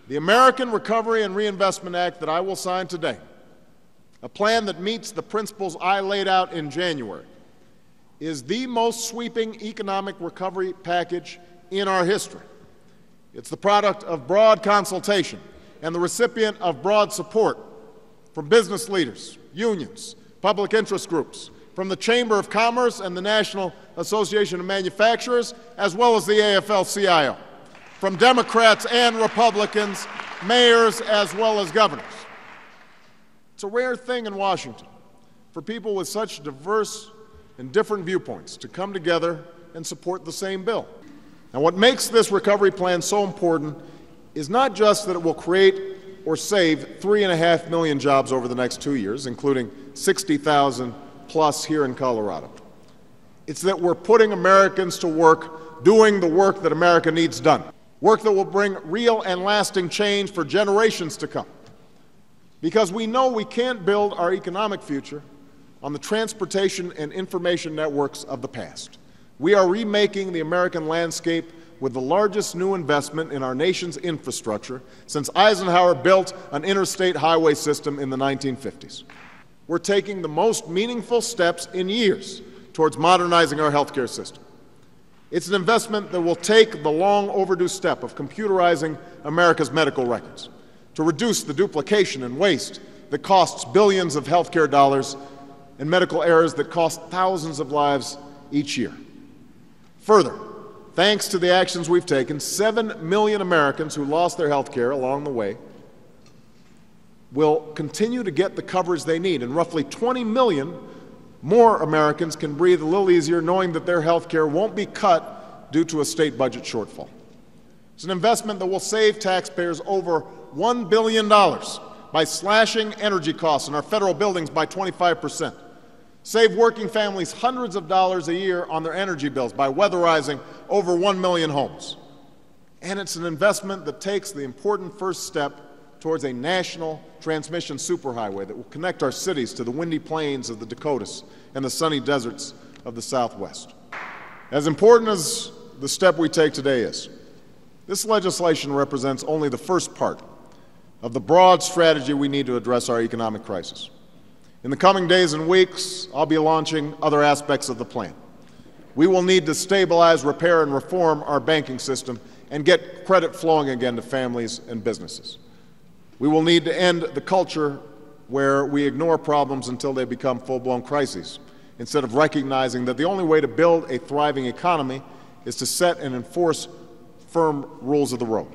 The American Recovery and Reinvestment Act that I will sign today, a plan that meets the principles I laid out in January, is the most sweeping economic recovery package in our history. It's the product of broad consultation and the recipient of broad support from business leaders, unions, public interest groups, from the Chamber of Commerce and the National Association of Manufacturers, as well as the AFL-CIO, from Democrats and Republicans, mayors as well as governors. It's a rare thing in Washington for people with such diverse and different viewpoints to come together and support the same bill. Now, what makes this recovery plan so important is not just that it will create or save 3.5 million jobs over the next 2 years, including 60,000 plus here in Colorado. It's that we're putting Americans to work doing the work that America needs done, work that will bring real and lasting change for generations to come. Because we know we can't build our economic future on the transportation and information networks of the past. We are remaking the American landscape with the largest new investment in our nation's infrastructure since Eisenhower built an interstate highway system in the 1950s. We're taking the most meaningful steps in years towards modernizing our healthcare system. It's an investment that will take the long overdue step of computerizing America's medical records to reduce the duplication and waste that costs billions of healthcare dollars and medical errors that cost thousands of lives each year. Further, thanks to the actions we've taken, 7 million Americans who lost their health care along the way will continue to get the coverage they need, and roughly 20 million more Americans can breathe a little easier knowing that their health care won't be cut due to a state budget shortfall. It's an investment that will save taxpayers over $1 billion by slashing energy costs in our federal buildings by 25%. Save working families hundreds of dollars a year on their energy bills by weatherizing over 1 million homes. And it's an investment that takes the important first step towards a national transmission superhighway that will connect our cities to the windy plains of the Dakotas and the sunny deserts of the Southwest. As important as the step we take today is, this legislation represents only the first part of the broad strategy we need to address our economic crisis. In the coming days and weeks, I'll be launching other aspects of the plan. We will need to stabilize, repair, and reform our banking system and get credit flowing again to families and businesses. We will need to end the culture where we ignore problems until they become full-blown crises, instead of recognizing that the only way to build a thriving economy is to set and enforce firm rules of the road.